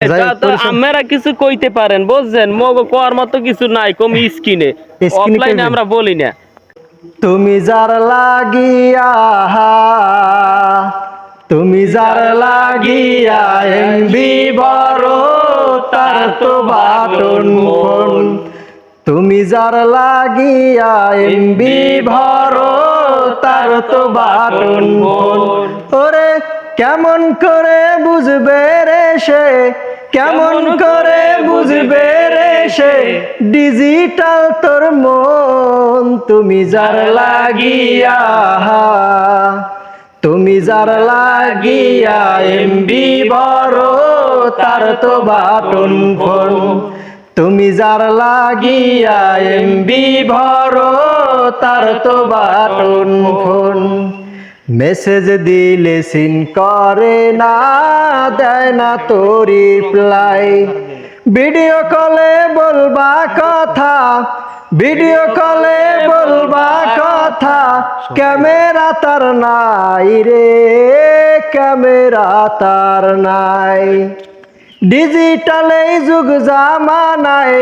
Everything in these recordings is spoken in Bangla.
এটা তো আমরা কিছু কইতে পারেন বুঝছেন, মগো কোয়ার মতো কিছু নাই, কম স্ক্রিনে অফলাইনে আমরা বলি না। তুমি যার লাগিয়া, তুমি যার লাগিয়া এমবি বড় তার তো বাটন ফোন, তুমি যার লাগিয়া এমবি ভরো তার তো বাটন ফোন। ওরে কেমন করে বুঝবে রে সে, কেমন করে বুঝবে রে সে ডিজিটাল তোর মন, তুমি যার লাগিয়া, তুমি যার লাগিয়া এমবি বড় তার তো বাটন ফোন, তুমি যার লাগিয়া এমবি ভরো তার তো বাটন ফোন। মেসেজ দিলে সিন করে না, দেয় না তো রিপ্লাই, ভিডিও কলে বলবা কথা, ভিডিও কলে বলবা কথা, ক্যামেরা তার নাই রে, ক্যামেরা তার নাই। ডিজিটালে যুগ জামানায়,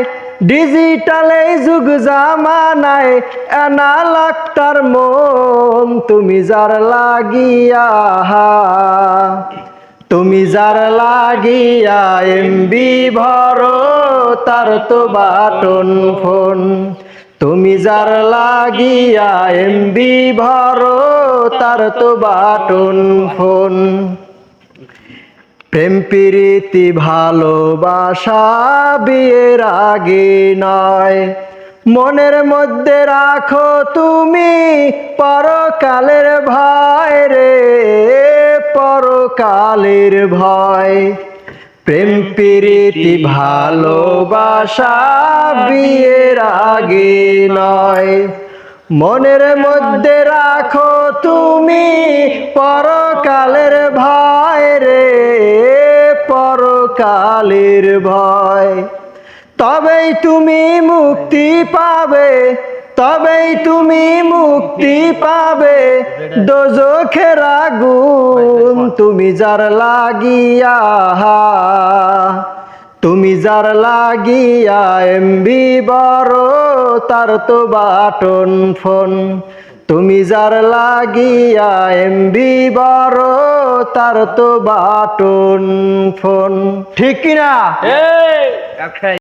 ডিজিটালে যুগ জামানায় অ্যানালগ তার মন, তুমি যার লাগিয়া, তুমি যার লাগিয়া এমবি ভরো তার তো বাটন ফোন, তুমি যার লাগিয়া এমবি ভরো তার তো বাটন ফোন। প্রেম প্রীতি ভালোবাসা বিয়ের আগে নয়, মনের মধ্যে রাখো তুমি পরকালের ভয় রে, পরকালের ভয়। প্রেম প্রীতি ভালোবাসা বিয়ের আগে নয়, মনের মধ্যে রাখো তুমি পরকালের ভয় রে, পরকালের ভয়। তবেই তুমি মুক্তি পাবে, তবেই তুমি মুক্তি পাবে দোজখের আগুন, তুমি যার লাগিয়া, তুমি যার লাগিয়া এমবি বড় তার তো বাটন ফোন, তুমি যার লাগিয়া এমবি বড় তার তো বাটন ফোন। ঠিক কিনা?